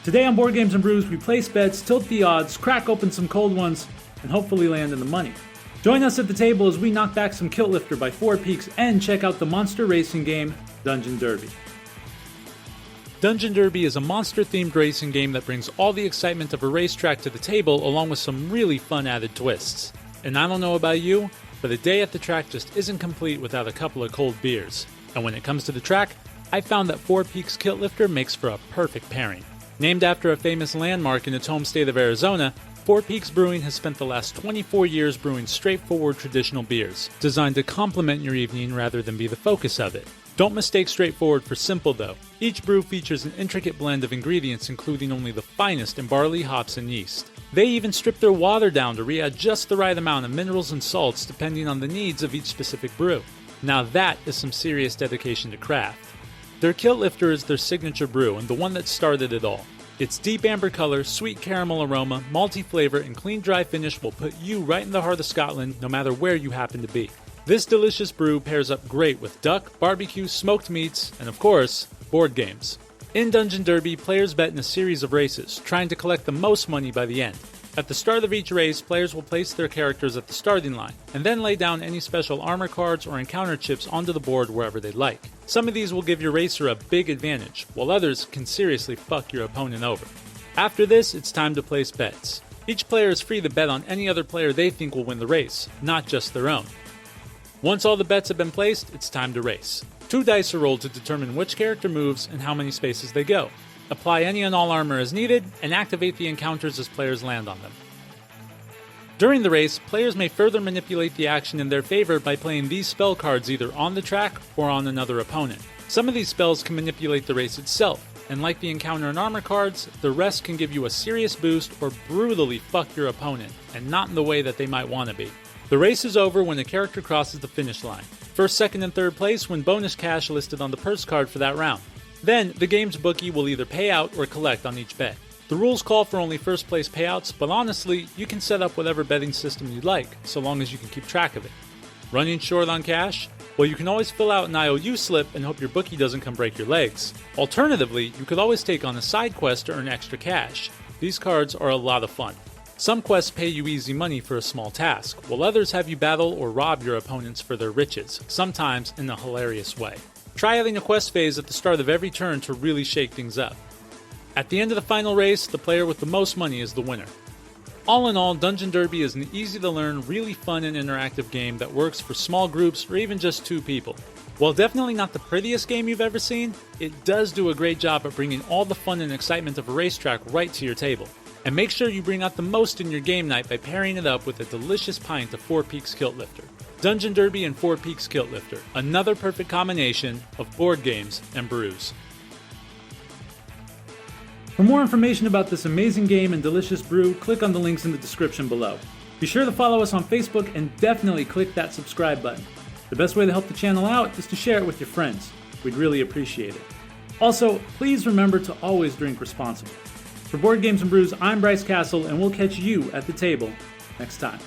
Today on Board Games and Brews, we place bets, tilt the odds, crack open some cold ones, and hopefully land in the money. Join us at the table as we knock back some Kilt Lifter by 4 Peaks and check out the monster racing game, Dungeon Derby. Dungeon Derby is a monster-themed racing game that brings all the excitement of a racetrack to the table along with some really fun added twists. And I don't know about you, but a day at the track just isn't complete without a couple of cold beers. And when it comes to the track, I found that 4 Peaks Kilt Lifter makes for a perfect pairing. Named after a famous landmark in its home state of Arizona, 4 Peaks Brewing has spent the last 24 years brewing straightforward traditional beers, designed to complement your evening rather than be the focus of it. Don't mistake straightforward for simple though. Each brew features an intricate blend of ingredients including only the finest in barley, hops, and yeast. They even strip their water down to re-add just the right amount of minerals and salts depending on the needs of each specific brew. Now that is some serious dedication to craft. Their Kilt Lifter is their signature brew and the one that started it all. Its deep amber color, sweet caramel aroma, malty flavor, and clean dry finish will put you right in the heart of Scotland no matter where you happen to be. This delicious brew pairs up great with duck, barbecue, smoked meats, and of course, board games. In Dungeon Derby, players bet in a series of races, trying to collect the most money by the end. At the start of each race, players will place their characters at the starting line, and then lay down any special armor cards or encounter chips onto the board wherever they like. Some of these will give your racer a big advantage, while others can seriously fuck your opponent over. After this, it's time to place bets. Each player is free to bet on any other player they think will win the race, not just their own. Once all the bets have been placed, it's time to race. 2 dice are rolled to determine which character moves and how many spaces they go. Apply any and all armor as needed, and activate the encounters as players land on them. During the race, players may further manipulate the action in their favor by playing these spell cards either on the track or on another opponent. Some of these spells can manipulate the race itself, and like the encounter and armor cards, the rest can give you a serious boost or brutally fuck your opponent, and not in the way that they might want to be. The race is over when a character crosses the finish line. First, second, and third place win bonus cash listed on the purse card for that round. Then, the game's bookie will either pay out or collect on each bet. The rules call for only first place payouts, but honestly, you can set up whatever betting system you'd like, so long as you can keep track of it. Running short on cash? Well, you can always fill out an IOU slip and hope your bookie doesn't come break your legs. Alternatively, you could always take on a side quest to earn extra cash. These cards are a lot of fun. Some quests pay you easy money for a small task, while others have you battle or rob your opponents for their riches, sometimes in a hilarious way. Try adding a quest phase at the start of every turn to really shake things up. At the end of the final race, the player with the most money is the winner. All in all, Dungeon Derby is an easy-to-learn, really fun and interactive game that works for small groups or even just 2 people. While definitely not the prettiest game you've ever seen, it does do a great job at bringing all the fun and excitement of a racetrack right to your table. And make sure you bring out the most in your game night by pairing it up with a delicious pint of 4 Peaks Kilt Lifter. Dungeon Derby and 4 Peaks Kilt Lifter, another perfect combination of board games and brews. For more information about this amazing game and delicious brew, click on the links in the description below. Be sure to follow us on Facebook and definitely click that subscribe button. The best way to help the channel out is to share it with your friends. We'd really appreciate it. Also, please remember to always drink responsibly. For Board Games and Brews, I'm Bryce Castle, and we'll catch you at the table next time.